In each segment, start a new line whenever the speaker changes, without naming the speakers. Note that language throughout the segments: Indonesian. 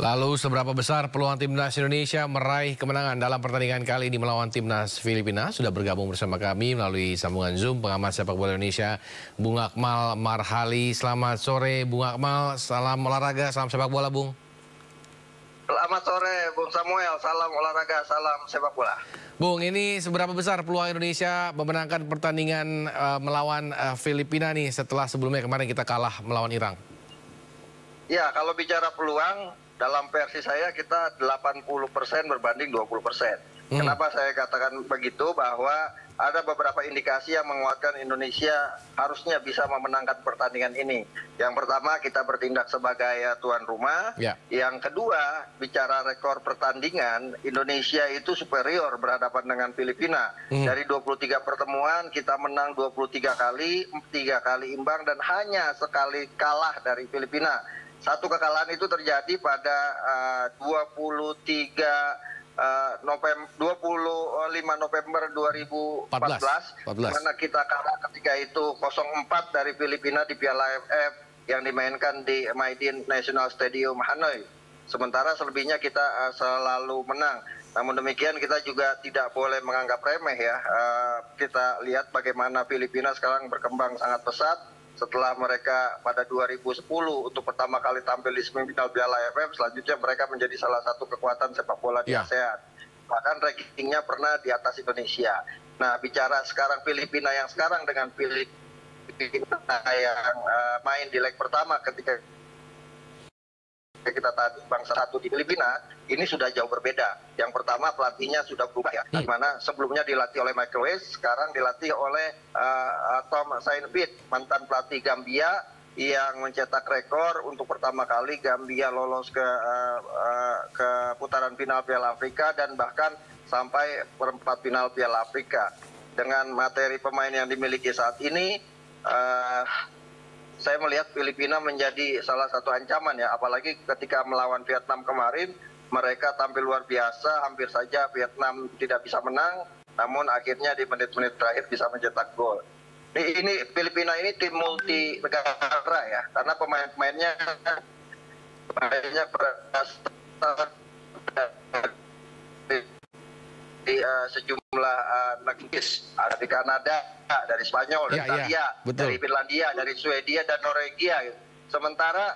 Lalu seberapa besar peluang timnas Indonesia meraih kemenangan dalam pertandingan kali ini melawan timnas Filipina? Sudah bergabung bersama kami melalui sambungan Zoom pengamat sepak bola Indonesia Bung Akmal Marhali. Selamat sore Bung Akmal, salam olahraga, salam sepak bola Bung.
Selamat sore Bung Samuel, salam olahraga, salam sepak bola.
Bung, ini seberapa besar peluang Indonesia memenangkan pertandingan melawan Filipina nih setelah sebelumnya kemarin kita kalah melawan Irak?
Ya, kalau bicara peluang, dalam versi saya kita 80% berbanding 20%. Kenapa saya katakan begitu? Bahwa ada beberapa indikasi yang menguatkan Indonesia harusnya bisa memenangkan pertandingan ini. Yang pertama, kita bertindak sebagai tuan rumah.
Ya.
Yang kedua, bicara rekor pertandingan, Indonesia itu superior berhadapan dengan Filipina. Dari 23 pertemuan, kita menang 23 kali, 3 kali imbang, dan hanya sekali kalah dari Filipina. Satu kekalahan itu terjadi pada 25 November 2014, karena kita kalah ketika itu 0-4 dari Filipina di Piala AFF yang dimainkan di Maidin National Stadium Hanoi. Sementara selebihnya kita selalu menang. Namun demikian kita juga tidak boleh menganggap remeh ya. Kita lihat bagaimana Filipina sekarang berkembang sangat pesat. Setelah mereka pada 2010 untuk pertama kali tampil di semifinal Piala AFF, selanjutnya mereka menjadi salah satu kekuatan sepak bola di ASEAN. Bahkan rankingnya pernah di atas Indonesia. Nah, bicara sekarang Filipina yang sekarang dengan Filipina yang main di leg pertama ketika kita tadi bangsa satu di Filipina, ini sudah jauh berbeda. Yang pertama, pelatihnya sudah berubah ya, di mana sebelumnya dilatih oleh Michael Weiss, sekarang dilatih oleh Tom Saintfiet, mantan pelatih Gambia yang mencetak rekor untuk pertama kali Gambia lolos ke putaran final Piala Afrika dan bahkan sampai perempat final Piala Afrika. Dengan materi pemain yang dimiliki saat ini, saya melihat Filipina menjadi salah satu ancaman ya, apalagi ketika melawan Vietnam kemarin, mereka tampil luar biasa, hampir saja Vietnam tidak bisa menang, namun akhirnya di menit-menit terakhir bisa mencetak gol. Ini Filipina ini tim multi negara ya, karena pemain-pemainnya banyak berasal di sejumlah negeri, ada di Kanada, dari Spanyol, dari Italia, dari Finlandia, dari Swedia dan Norwegia. Sementara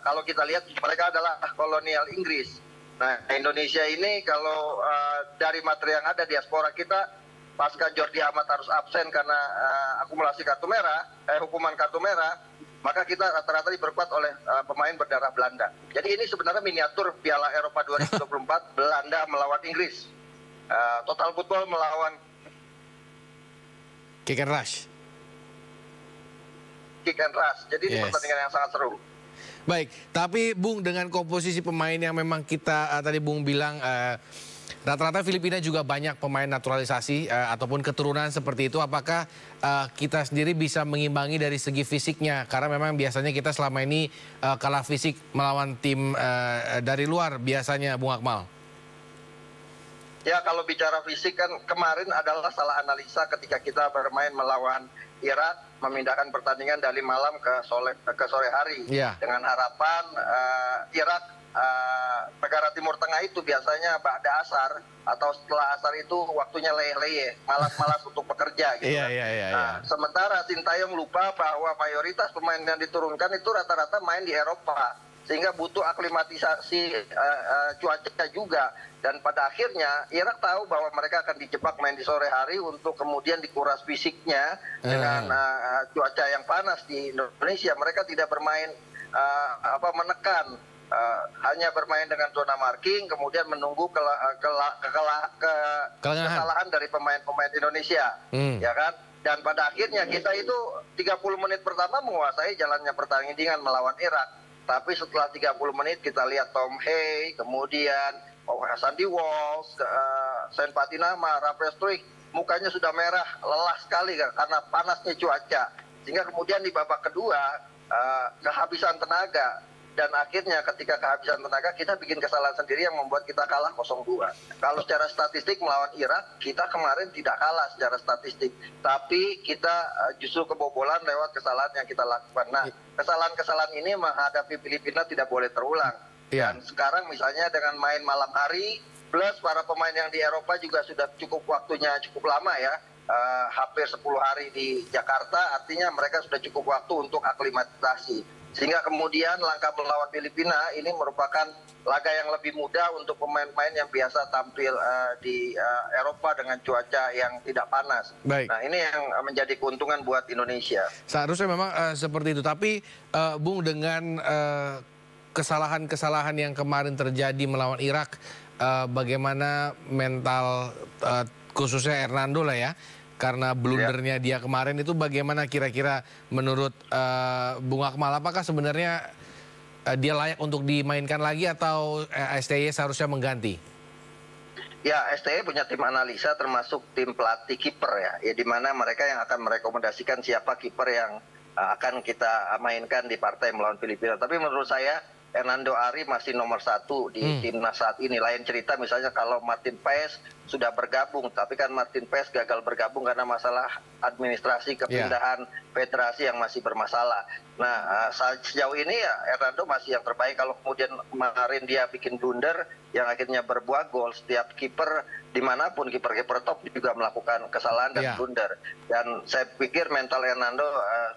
kalau kita lihat mereka adalah kolonial Inggris. Nah, Indonesia ini kalau dari materi yang ada diaspora kita, pasca Jordi Amat harus absen karena akumulasi kartu merah, hukuman kartu merah, maka kita rata-rata diperkuat oleh pemain berdarah Belanda. Jadi ini sebenarnya miniatur Piala Eropa 2024 Belanda melawan Inggris. Total Football melawan
Kick and Rush.
Jadi ini pertandingan yang sangat seru.
Baik, tapi Bung, dengan komposisi pemain yang memang kita tadi Bung bilang rata-rata Filipina juga banyak pemain naturalisasi ataupun keturunan seperti itu. Apakah kita sendiri bisa mengimbangi dari segi fisiknya? Karena memang biasanya kita selama ini kalah fisik melawan tim dari luar biasanya, Bung Akmal.
Ya, kalau bicara fisik kan kemarin adalah salah analisa ketika kita bermain melawan Irak, memindahkan pertandingan dari malam ke sore hari. Dengan harapan Irak, negara Timur Tengah itu biasanya ba'da asar atau setelah asar itu waktunya leyeh-leyeh, malas-malas untuk bekerja gitu. Sementara Sintayong lupa bahwa mayoritas pemain yang diturunkan itu rata-rata main di Eropa, sehingga butuh aklimatisasi cuaca juga. Dan pada akhirnya Irak tahu bahwa mereka akan dijebak main di sore hari untuk kemudian dikuras fisiknya dengan cuaca yang panas di Indonesia. Mereka tidak bermain menekan, hanya bermain dengan zona marking, kemudian menunggu kesalahan dari pemain-pemain Indonesia, ya kan? Dan pada akhirnya kita itu 30 menit pertama menguasai jalannya pertandingan melawan Irak. Tapi setelah 30 menit kita lihat Tom Hay, kemudian Sandy Walsh, Saint Patinama, Rafael Struijk, mukanya sudah merah, lelah sekali karena panasnya cuaca. Sehingga kemudian di babak kedua kehabisan tenaga. Dan akhirnya ketika kehabisan tenaga kita bikin kesalahan sendiri yang membuat kita kalah 0-2. Kalau secara statistik melawan Irak, kita kemarin tidak kalah secara statistik. Tapi kita justru kebobolan lewat kesalahan yang kita lakukan. Nah, kesalahan-kesalahan ini menghadapi Filipina tidak boleh terulang. Dan sekarang misalnya dengan main malam hari, plus para pemain yang di Eropa juga sudah waktunya cukup lama ya, hampir 10 hari di Jakarta, artinya mereka sudah cukup waktu untuk aklimatisasi. Sehingga kemudian langkah melawan Filipina ini merupakan laga yang lebih mudah untuk pemain-pemain yang biasa tampil di Eropa dengan cuaca yang tidak panas.
Baik.
Nah, ini yang menjadi keuntungan buat Indonesia.
Seharusnya memang seperti itu. Tapi Bung, dengan kesalahan-kesalahan yang kemarin terjadi melawan Irak, bagaimana mental khususnya Hernando lah ya, karena blundernya dia kemarin itu bagaimana kira-kira menurut Bung Akmal, apakah sebenarnya dia layak untuk dimainkan lagi atau STY seharusnya mengganti?
Ya, STY punya tim analisa termasuk tim pelatih kiper ya, di mana mereka yang akan merekomendasikan siapa kiper yang akan kita mainkan di partai melawan Filipina. Tapi menurut saya Hernando Ari masih nomor 1 di timnas saat ini. Lain cerita misalnya kalau Martin Paes sudah bergabung, tapi kan Martin Paes gagal bergabung karena masalah administrasi kepindahan federasi yang masih bermasalah. Nah, sejauh ini ya Hernando masih yang terbaik. Kalau kemudian kemarin dia bikin blunder yang akhirnya berbuah gol, setiap kiper dimanapun, kiper-kiper top juga melakukan kesalahan dan blunder. Dan saya pikir mental Hernando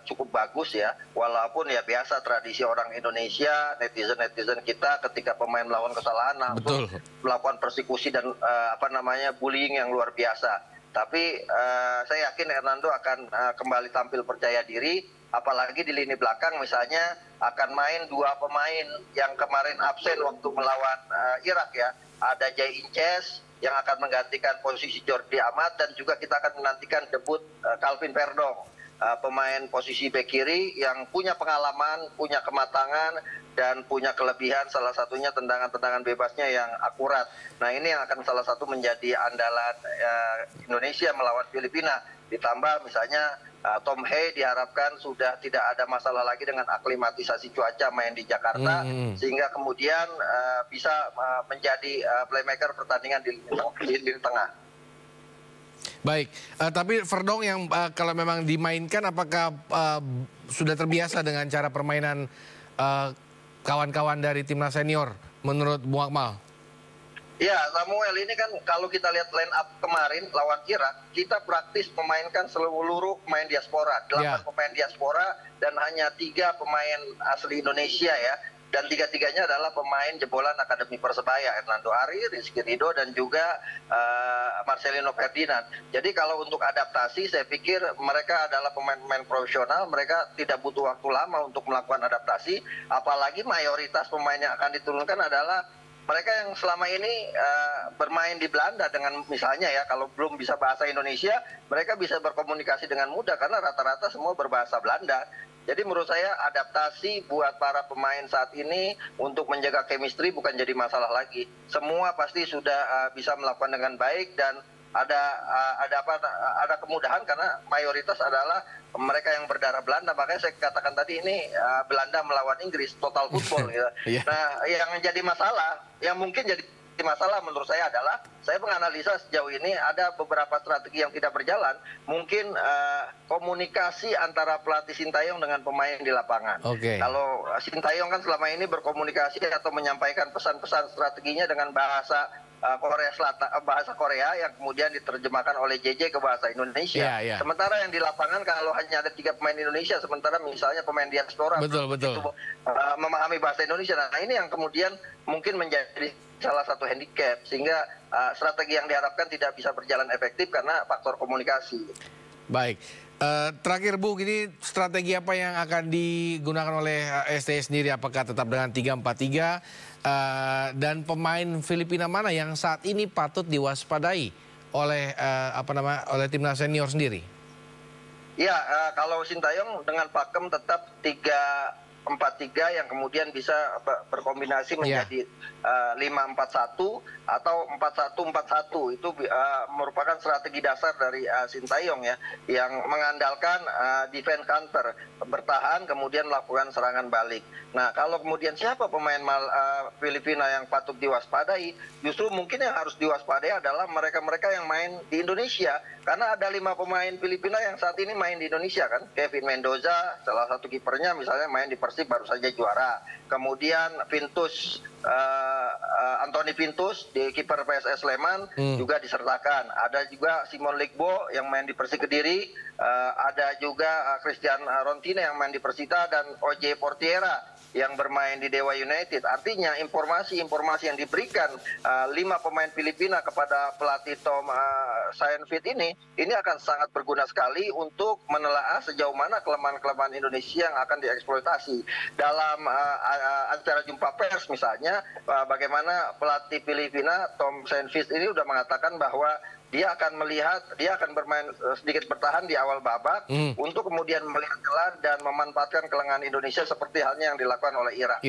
cukup bagus ya, walaupun ya biasa tradisi orang Indonesia, netizen kita ketika pemain melawan kesalahan langsung melakukan persekusi dan bullying yang luar biasa. Tapi saya yakin Hernando akan kembali tampil percaya diri, apalagi di lini belakang misalnya akan main 2 pemain yang kemarin absen waktu melawan Irak ya. Ada Jay Inces yang akan menggantikan posisi Jordi Amat, dan juga kita akan menantikan debut Calvin Verdong, pemain posisi bek kiri yang punya pengalaman, punya kematangan, dan punya kelebihan salah satunya tendangan-tendangan bebasnya yang akurat. Nah, ini yang akan salah satu menjadi andalan Indonesia melawan Filipina. Ditambah misalnya Tom Hey diharapkan sudah tidak ada masalah lagi dengan aklimatisasi cuaca main di Jakarta, sehingga kemudian bisa menjadi playmaker pertandingan di lini tengah.
Baik, tapi Verdong yang kalau memang dimainkan, apakah sudah terbiasa dengan cara permainan kawan-kawan dari timnas senior menurut Bung Akmal?
Ya, Samuel, ini kan kalau kita lihat line up kemarin lawan Irak, kita praktis memainkan seluruh pemain diaspora, 8 pemain diaspora dan hanya 3 pemain asli Indonesia ya. Dan 3-3-nya adalah pemain jebolan Akademi Persebaya, Hernando Ari, Rizky Ridho, dan juga Marcelino Ferdinand. Jadi kalau untuk adaptasi, saya pikir mereka adalah pemain-pemain profesional, mereka tidak butuh waktu lama untuk melakukan adaptasi, apalagi mayoritas pemain yang akan diturunkan adalah mereka yang selama ini bermain di Belanda dengan misalnya ya, kalau belum bisa bahasa Indonesia, mereka bisa berkomunikasi dengan mudah karena rata-rata semua berbahasa Belanda. Jadi menurut saya adaptasi buat para pemain saat ini untuk menjaga chemistry bukan jadi masalah lagi. Semua pasti sudah bisa melakukan dengan baik, dan ada kemudahan karena mayoritas adalah mereka yang berdarah Belanda. Makanya saya katakan tadi ini Belanda melawan Inggris, total football gitu. Nah, yang jadi masalah, yang mungkin jadi masalah menurut saya adalah, saya menganalisa sejauh ini ada beberapa strategi yang tidak berjalan. Mungkin komunikasi antara pelatih Sintayong dengan pemain di lapangan. Kalau Sintayong kan selama ini berkomunikasi atau menyampaikan pesan-pesan strateginya dengan bahasa Korea Selatan, bahasa Korea yang kemudian diterjemahkan oleh JJ ke bahasa Indonesia. Sementara yang di lapangan kalau hanya ada 3 pemain Indonesia, sementara misalnya pemain diaspora memahami bahasa Indonesia. Nah, ini yang kemudian mungkin menjadi salah satu handicap, sehingga strategi yang diharapkan tidak bisa berjalan efektif karena faktor komunikasi.
Baik, terakhir Bu, ini strategi apa yang akan digunakan oleh STY sendiri? Apakah tetap dengan 3-4-3? Dan pemain Filipina mana yang saat ini patut diwaspadai oleh oleh timnas senior sendiri?
Ya, kalau Sintayong dengan pakem tetap 3-4-3 yang kemudian bisa berkombinasi menjadi 5-4-1 atau 4-1-4-1. Itu merupakan strategi dasar dari Sintayong ya, yang mengandalkan defense counter, bertahan kemudian melakukan serangan balik. Nah, kalau kemudian siapa pemain Filipina yang patut diwaspadai, justru mungkin yang harus diwaspadai adalah mereka-mereka yang main di Indonesia, karena ada 5 pemain Filipina yang saat ini main di Indonesia kan. Kevin Mendoza, salah satu kipernya misalnya main di Persib Persib baru saja juara. Kemudian Anthony Pintus di kiper PSS Sleman juga disertakan. Ada juga Simon Ligbo yang main di Persik Kediri, ada juga Christian Rontine yang main di Persita, dan OJ Portiera yang bermain di Dewa United. Artinya informasi yang diberikan 5 pemain Filipina kepada pelatih Tom Sainfit ini akan sangat berguna sekali untuk menelaah sejauh mana kelemahan-kelemahan Indonesia yang akan dieksploitasi. Dalam acara jumpa pers misalnya, bagaimana pelatih Filipina Tom Sainfit ini sudah mengatakan bahwa dia akan bermain sedikit bertahan di awal babak untuk kemudian melihat celah dan memanfaatkan kelengahan Indonesia seperti halnya yang dilakukan oleh Irak.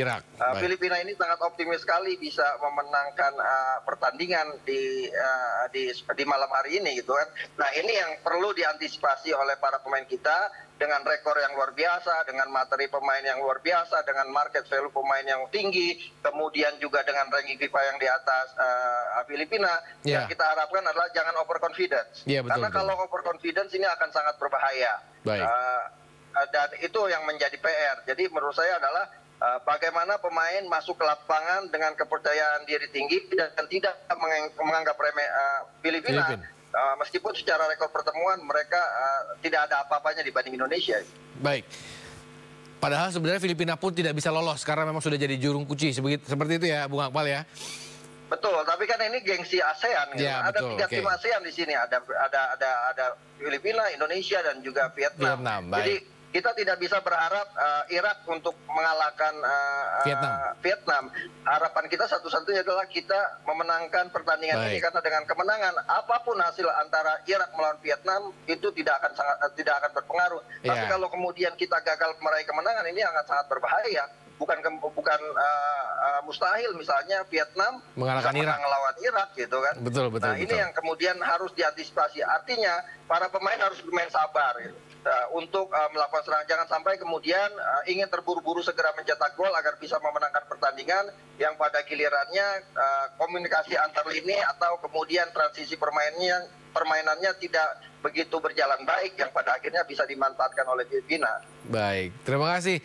Filipina ini sangat optimis sekali bisa memenangkan pertandingan di malam hari ini gitu kan. Nah, ini yang perlu diantisipasi oleh para pemain kita dengan rekor yang luar biasa, dengan materi pemain yang luar biasa, dengan market value pemain yang tinggi, kemudian juga dengan ranking FIFA yang di atas Filipina. Yang kita harapkan adalah jangan overconfidence. Karena kalau overconfidence ini akan sangat berbahaya. Dan itu yang menjadi PR. Jadi menurut saya adalah bagaimana pemain masuk ke lapangan dengan kepercayaan diri tinggi dan tidak menganggap remeh Filipina. Meskipun secara rekor pertemuan mereka tidak ada apa-apanya dibanding Indonesia.
Baik. Padahal sebenarnya Filipina pun tidak bisa lolos karena memang sudah jadi jurung kunci seperti itu ya, Bung Akmal ya.
Betul, tapi kan ini gengsi ASEAN. Gitu.
Ya,
ada 3 tim ASEAN di sini, ada Filipina, Indonesia dan juga Vietnam. Jadi kita tidak bisa berharap Irak untuk mengalahkan Vietnam. Harapan kita satu-satunya adalah kita memenangkan pertandingan ini, karena dengan kemenangan apapun hasil antara Irak melawan Vietnam itu tidak akan berpengaruh. Tapi kalau kemudian kita gagal meraih kemenangan, ini akan sangat berbahaya. Bukan mustahil misalnya Vietnam
mengalahkan Irak,
melawan Irak gitu kan.
Betul.
Ini yang kemudian harus diantisipasi. Artinya para pemain harus bermain sabar gitu. Untuk melakukan serangan, jangan sampai kemudian ingin terburu-buru segera mencetak gol agar bisa memenangkan pertandingan yang pada gilirannya komunikasi antar lini atau kemudian transisi permainannya tidak begitu berjalan baik yang pada akhirnya bisa dimanfaatkan oleh Filipina.
Baik, terima kasih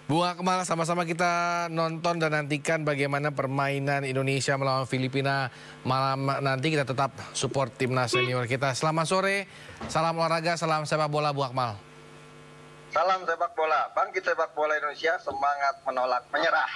Bung Akmal. Sama-sama kita nonton dan nantikan bagaimana permainan Indonesia melawan Filipina malam nanti. Kita tetap support timnas senior kita. Selamat sore, salam olahraga, salam sepak bola Bung Akmal.
Salam sepak bola, bangkit sepak bola Indonesia, semangat menolak menyerah.